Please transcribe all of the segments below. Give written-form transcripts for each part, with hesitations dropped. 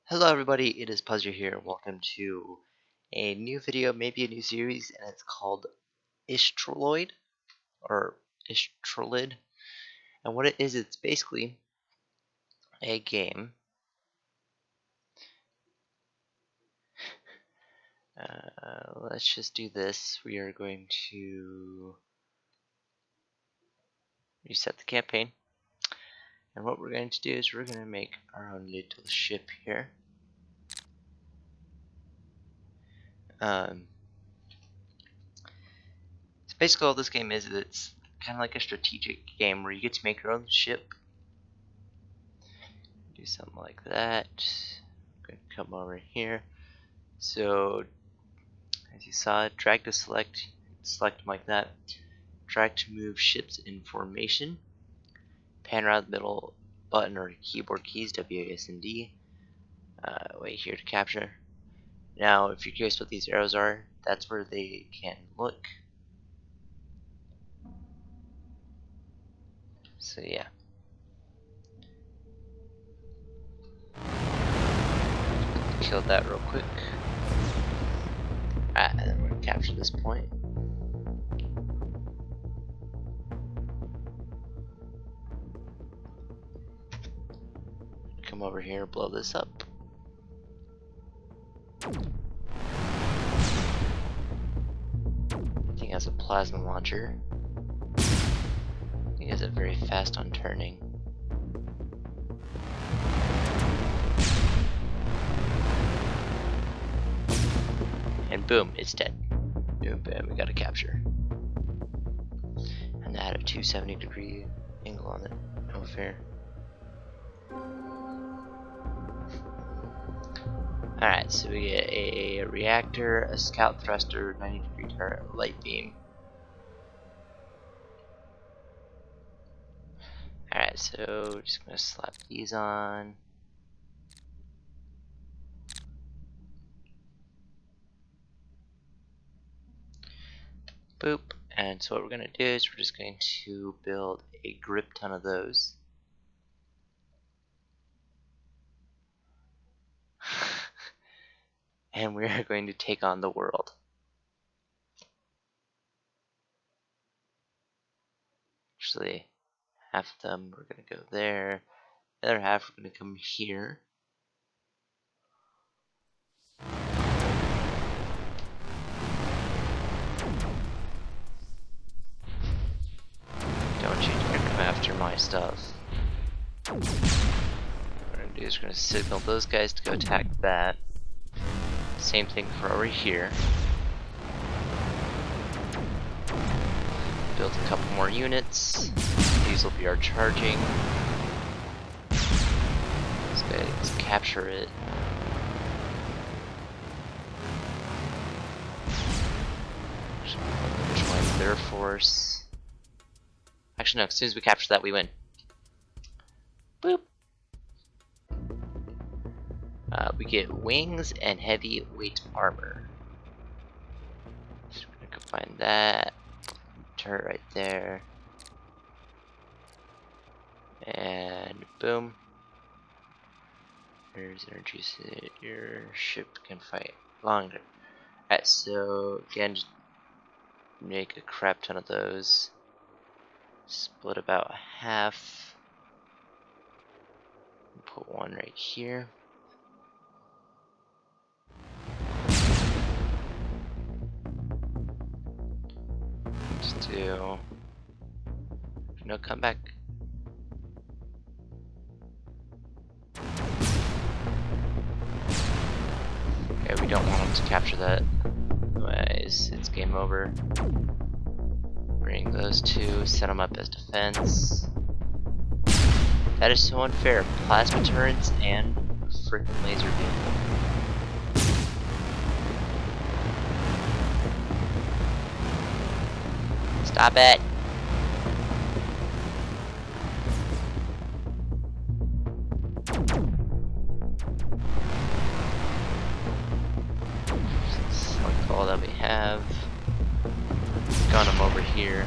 Hello everybody, it is Puzzle here. Welcome to a new video, maybe a new series, and it's called Istrolid or Istrolid. And what it is, it's basically a game. Let's just do this. We are going to reset the campaign. And what we're going to do is we're going to make our own little ship here. So basically all this game is it's kind of like a strategic game where you get to make your own ship. Do something like that. I'm going to come over here. So as you saw, drag to select them like that. Drag to move ships in formation. Pan around the middle button or keyboard keys, W, A, S, and D. Wait here to capture. Now, if you're curious what these arrows are, that's where they can look. So yeah. Kill that real quick. And then we're gonna capture this point. Come over here, blow this up. Thing has a plasma launcher. He has it very fast on turning. And boom, it's dead. Boom, bam, we got a capture. And that had a 270-degree angle on it. No fair. Alright, so we get a reactor, a scout thruster, 90-degree turret, light beam. Alright, so we're just gonna slap these on. Boop. And so what we're gonna do is we're just going to build a grip ton of those. And we are going to take on the world. Actually, half of them we're gonna go there. The other half we're gonna come here. Don't you dare come after my stuff. What we're gonna do is we're gonna signal those guys to go attack that. Same thing for over here. Build a couple more units. These will be our charging. Let's go ahead and just capture it. Join their force. Actually, no, as soon as we capture that, we win. Boop. We get wings and heavyweight armor. So we're gonna go find that. Turret right there. And boom. There's energy so that your ship can fight longer. Alright, so again, just make a crap ton of those. Split about half. Put one right here. Just do. No, come back. Okay, we don't want them to capture that. Anyways, it's game over. Bring those two, set them up as defense. That is so unfair. Plasma turrets and frickin' laser beam. Stop it! Select all that we have. Gun them over here.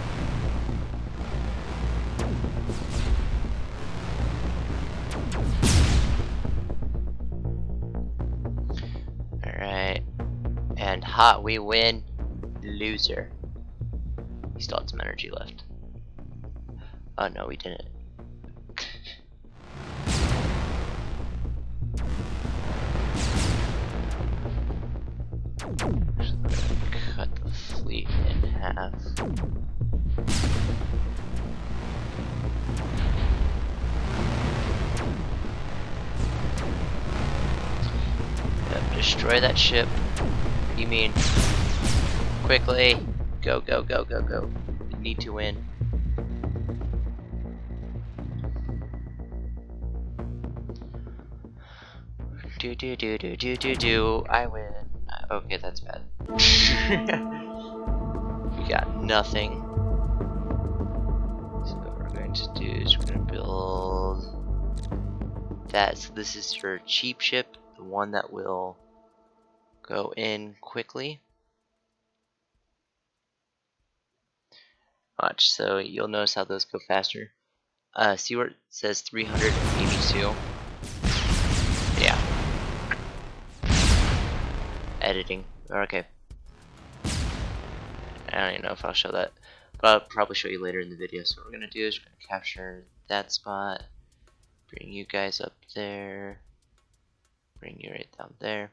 And ha, we win. Loser. He still had some energy left. Oh no, we didn't. Cut the fleet in half. Yep, destroy that ship. You mean quickly? Go, go, go, go, go. We need to win. Do. I win. Okay, that's bad. We got nothing. So what we're going to do is we're going to build that. So this is your cheap ship, the one that will go in quickly. Watch, so you'll notice how those go faster. See where it says 382? Yeah. Editing. Okay. I don't even know if I'll show that, but I'll probably show you later in the video. So what we're gonna do is we're gonna capture that spot, bring you guys up there, bring you right down there.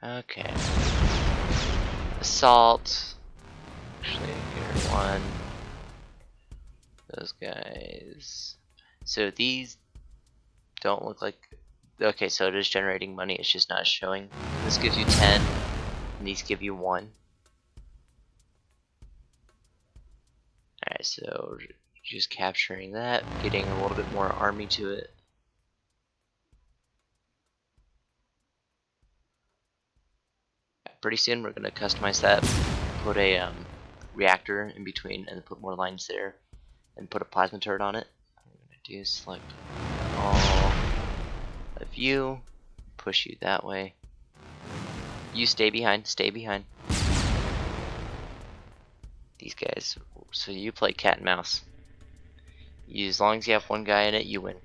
Okay. Assault. Actually, here one. Those guys. So these don't look like. Okay, so it is generating money. It's just not showing. This gives you 10, and these give you 1. Alright, so just capturing that, getting a little bit more army to it. Pretty soon we're going to customize that, put a reactor in between, and put more lines there, and put a plasma turret on it. What we're going to do is select all of you, push you that way. You stay behind, stay behind. These guys, so you play cat and mouse. As long as you have one guy in it, you win.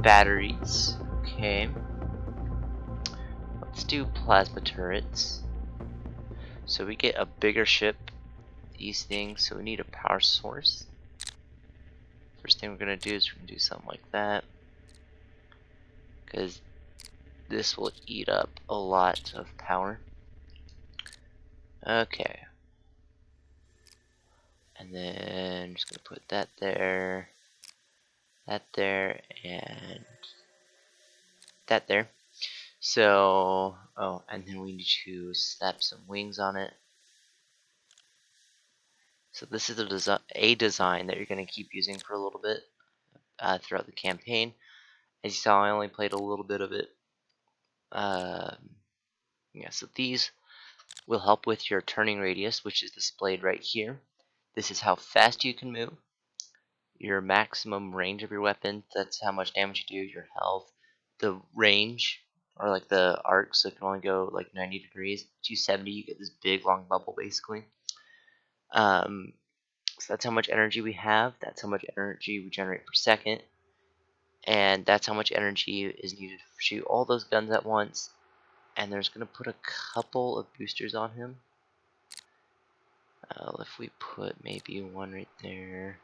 Batteries, okay. Let's do plasma turrets. So we get a bigger ship, these things, so we need a power source. First thing we're gonna do is we're gonna do something like that, because this will eat up a lot of power. Okay. And then I'm just gonna put that there, and that there. So, oh, and then we need to slap some wings on it. So this is a design that you're going to keep using for a little bit throughout the campaign. As you saw, I only played a little bit of it. Yeah, so these will help with your turning radius, which is displayed right here. This is how fast you can move. Your maximum range of your weapon, that's how much damage you do, your health. The range, or like the arc, so it can only go like 90 degrees. 270, you get this big long bubble basically. So that's how much energy we have, that's how much energy we generate per second, and that's how much energy is needed to shoot all those guns at once. And there's going to put a couple of boosters on him. If we put maybe one right there,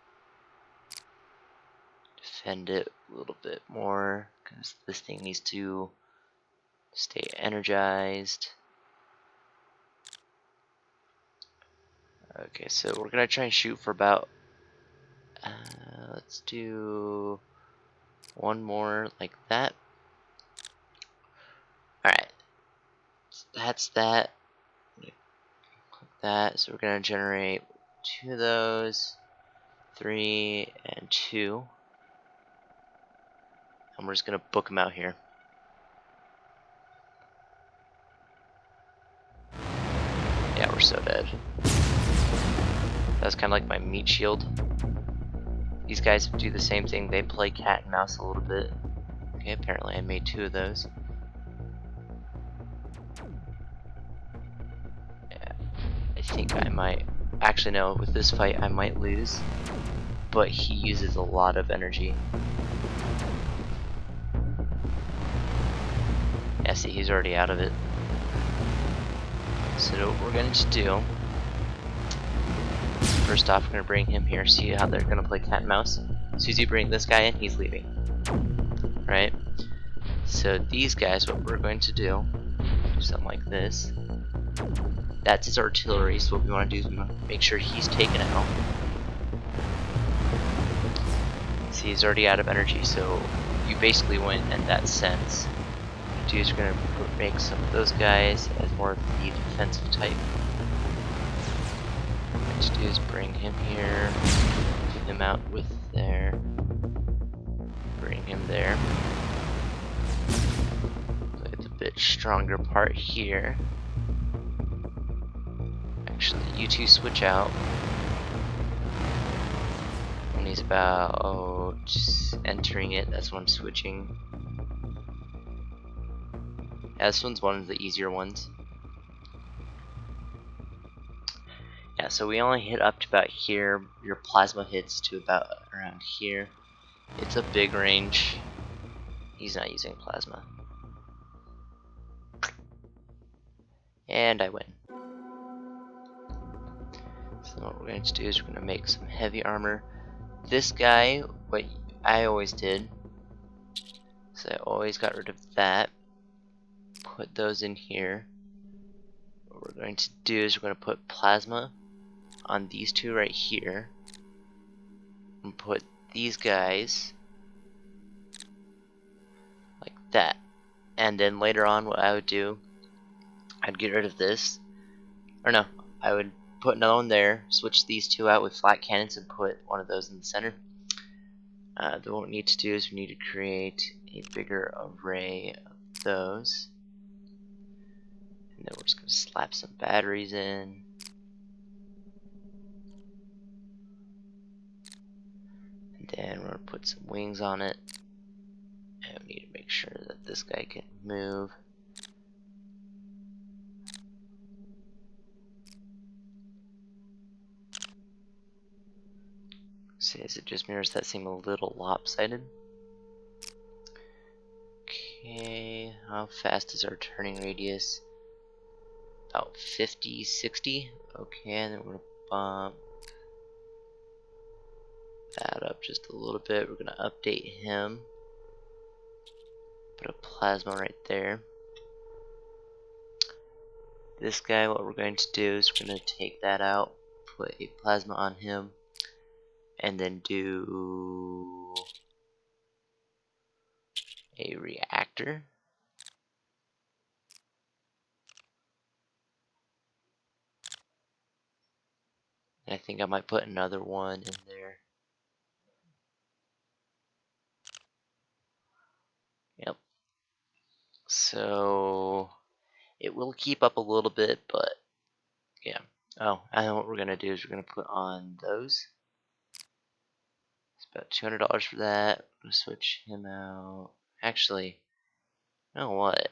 defend it a little bit more, because this thing needs to stay energized. Okay, so we're going to try and shoot for about, let's do one more like that. Alright, that's that. Click that. So we're going to generate 2 of those, 3 and 2. And we're just going to book them out here. Yeah, we're so dead. That's kind of like my meat shield. These guys do the same thing. They play cat and mouse a little bit. Okay, apparently I made 2 of those. Yeah, I think I might. Actually, no. With this fight, I might lose. but he uses a lot of energy. Yeah, see, he's already out of it. So what we're going to do, first off, we're going to bring him here, see how they're going to play cat and mouse. As soon as you bring this guy in, he's leaving. Right? So these guys, what we're going to do something like this. That's his artillery, so what we want to do is we want to make sure he's taken out. See, he's already out of energy, so you basically win in that sense. What do is we're going to make some of those guys as more of the defensive type. What to do is bring him here, get him out with there, bring him there. Look at the bit stronger part here. Actually, you two switch out. When he's about entering it, that's when I'm switching. Yeah, this one's one of the easier ones. Yeah, so we only hit up to about here. Your plasma hits to about around here. It's a big range. He's not using plasma. And I win. So what we're going to do is we're going to make some heavy armor. This guy, what I always did, so I always got rid of that. Put those in here. What we're going to do is we're going to put plasma on these two right here. And put these guys like that. And then later on what I would do, I'd get rid of this. Or no, I would put another one there, switch these two out with flat cannons and put one of those in the center. Then what we need to do is we need to create a bigger array of those. And then we're just going to slap some batteries in. And then we're going to put some wings on it. And we need to make sure that this guy can move. See, as it just mirrors that seem a little lopsided. Okay, how fast is our turning radius? About 50, 60. Okay, and then we're gonna bump that up just a little bit. We're gonna update him. Put a plasma right there. This guy, what we're going to do is we're gonna take that out, put a plasma on him, and then do a reactor. And I think I might put another one in there. Yep. So it will keep up a little bit, but yeah. Oh, I know what we're gonna do is we're gonna put on those. It's about $200 for that. I'm gonna switch him out. Actually, you know what?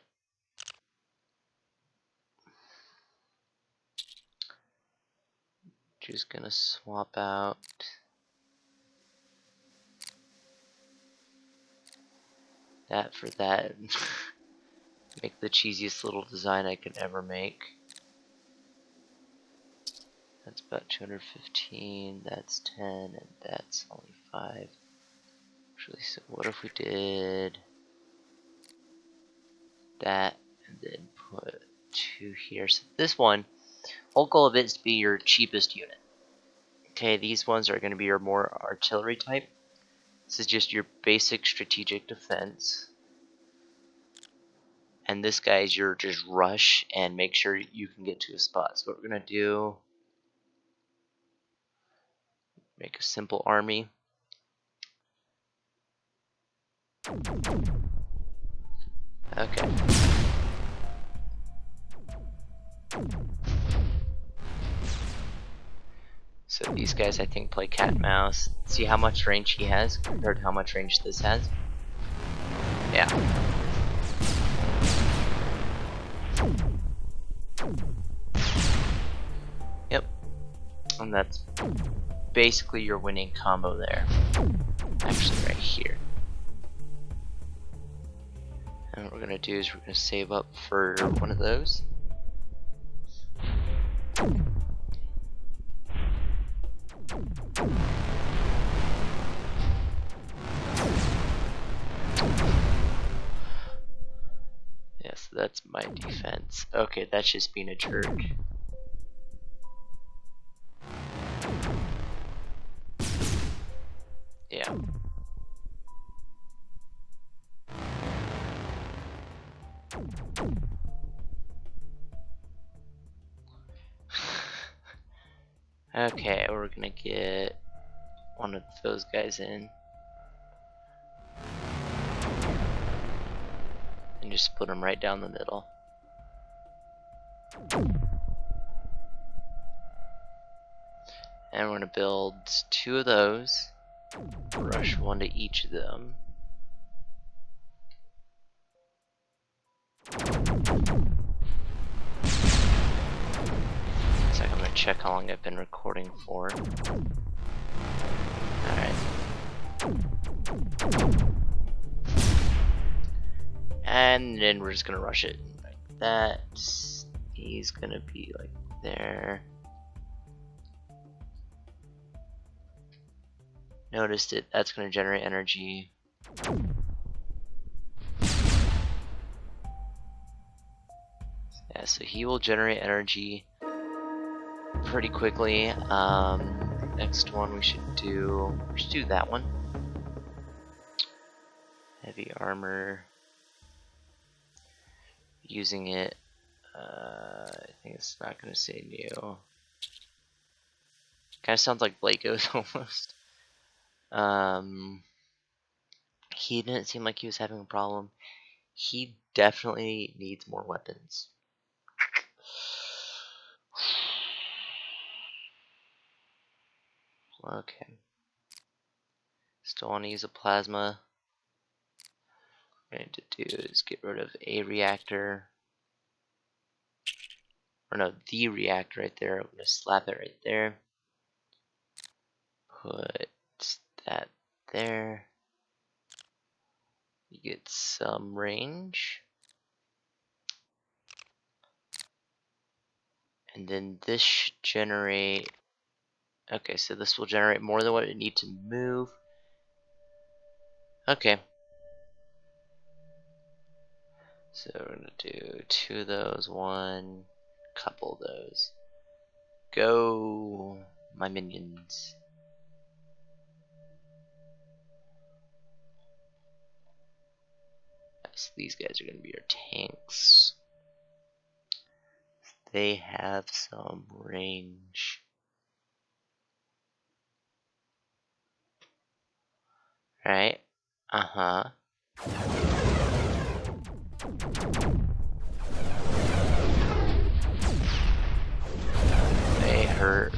Just gonna swap out that for that. Make the cheesiest little design I could ever make. That's about 215, that's 10, and that's only 5. Actually, so what if we did that and then put 2 here? So this one, whole goal of it is to be your cheapest unit. Okay, these ones are going to be your more artillery type. This is just your basic strategic defense. And this guy is your just rush and make sure you can get to a spot. So what we're going to do, make a simple army. Okay. So these guys I think play cat and mouse. See how much range he has compared to how much range this has? Yeah. Yep. And that's basically your winning combo there. Actually, right here. And what we're gonna do is we're gonna save up for one of those. Yes, that's my defense. Okay, that's just being a jerk. Yeah. Okay, we're gonna get one of those guys in. And just split them right down the middle. And we're gonna build 2 of those. Rush 1 to each of them. So I'm gonna check how long I've been recording for. Alright. And then we're just gonna rush it like that. He's gonna be like there. Noticed it, that's gonna generate energy. Yeah, so he will generate energy pretty quickly. Next one we should do that one. Heavy armor. Using it. I think it's not gonna say new. Kind of sounds like Blako's almost. He didn't seem like he was having a problem. He definitely needs more weapons. Okay. Still want to use a plasma. What I need to do is get rid of a reactor. Or no, the reactor right there. I'm going to slap it right there. Put that there. You get some range. And then this should generate. Okay, so this will generate more than what it needs to move. Okay. So we're gonna do 2 of those, 1, couple of those. Go, my minions. Yes, these guys are gonna be our tanks. They have some range. Right? Uh-huh. They hurt.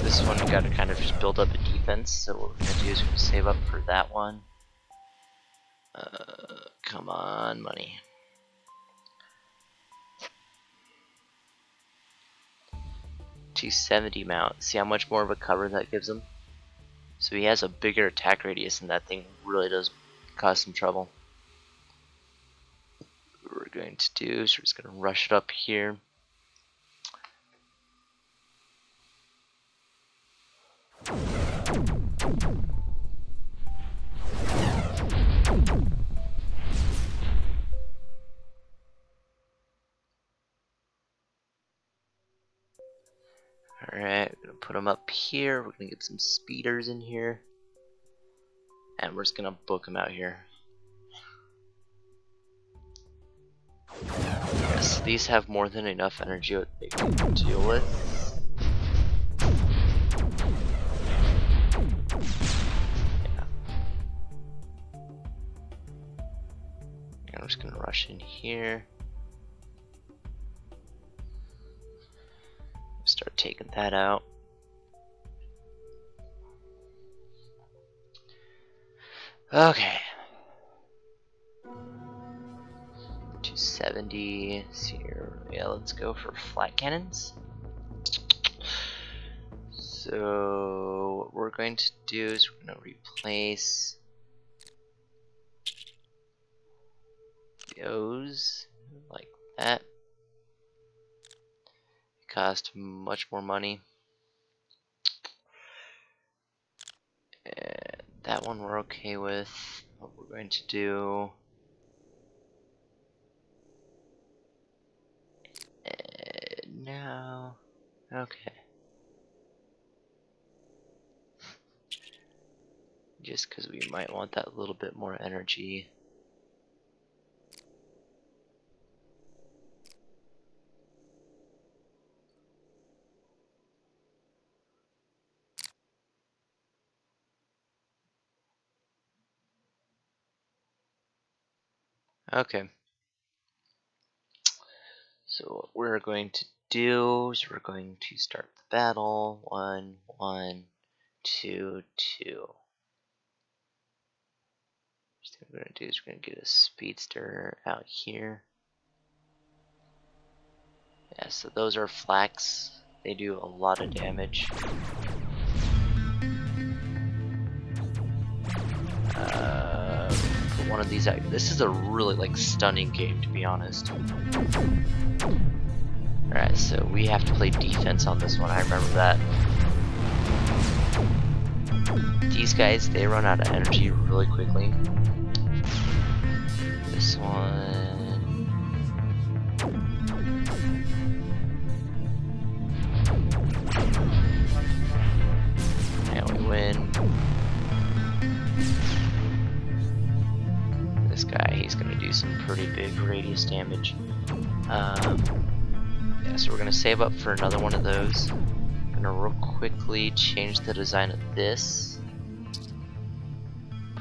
This one we gotta kind of just build up a defense, so what we're gonna do is we're gonna save up for that one. Come on, money. $270 mount. See how much more of a cover that gives him? So he has a bigger attack radius, and that thing really does cause some trouble. What we're going to do is we're just going to rush it up here. Alright, we're going to put them up here. We're going to get some speeders in here. And we're just going to book them out here. Yes, these have more than enough energy that they can deal with. Yeah. And I'm just going to rush in here. Start taking that out. Okay. 270. So yeah, let's go for flat cannons. So what we're going to do is we're going to replace those like that. It cost much more money. And that one we're okay with. What we're going to do. No. Okay. Just because we might want that little bit more energy. Okay. So what we're going to do is we're going to start the battle. 1, 1, 2, 2. So what we're going to do is we're going to get a speedster out here. Yeah, so those are flax. They do a lot of damage. Put one of these out. This is a really like stunning game, to be honest. Alright, so we have to play defense on this one. I remember that. These guys, they run out of energy really quickly. This one. And we win. This guy, he's gonna do some pretty big radius damage. Yeah, so we're gonna save up for another one of those. I'm gonna real quickly change the design of this.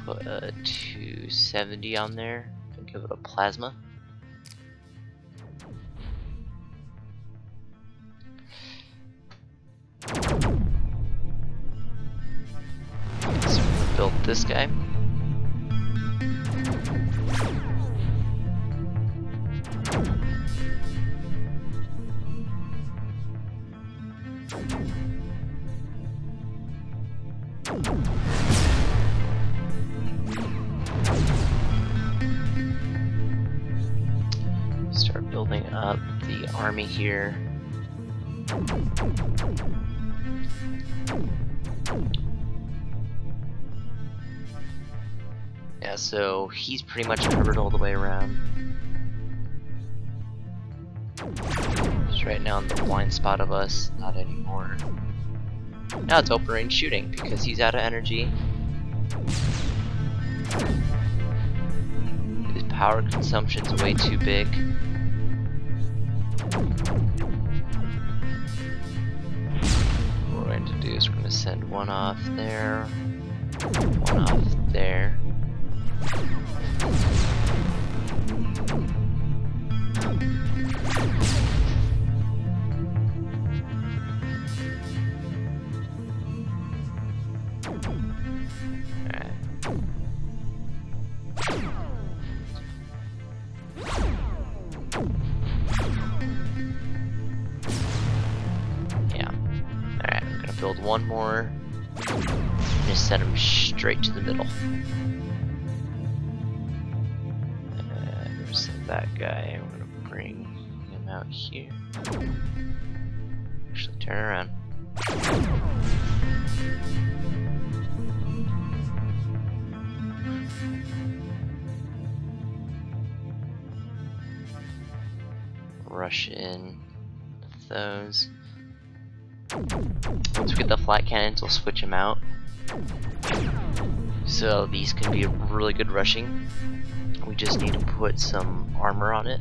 Put a 270 on there and give it a plasma. So we're gonna build this guy. Start building up the army here. Yeah, so he's pretty much covered all the way around. He's right now in the blind spot of us, not anymore. Now it's open range shooting because he's out of energy. His power consumption's way too big. What we're going to do is we're going to send one off there, one off there. Build one more and just send him straight to the middle. And we're gonna send that guy. We're gonna bring him out here. Actually, turn around. Rush in with those. Once we get the flat cannons, we'll switch them out. So these can be really good rushing. We just need to put some armor on it.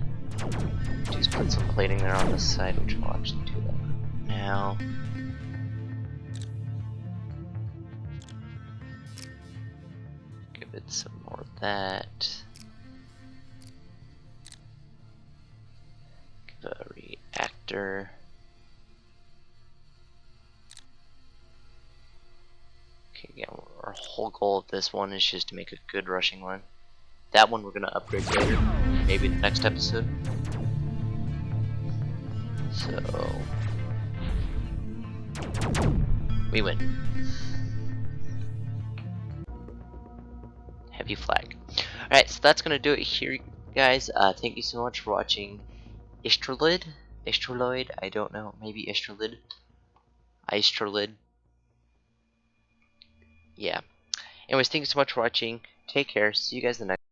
Just put some plating there on this side, which will actually do that now. Give it some more of that. Give it a reactor. Again, our whole goal of this one is just to make a good rushing one. That one we're gonna upgrade later, maybe in the next episode. So we win. Heavy flag. Alright, so that's gonna do it here, guys. Thank you so much for watching Istrolid? Istrolid? I don't know. Maybe Istrolid? Istrolid? Yeah. Anyways, thank you so much for watching. Take care. See you guys in the next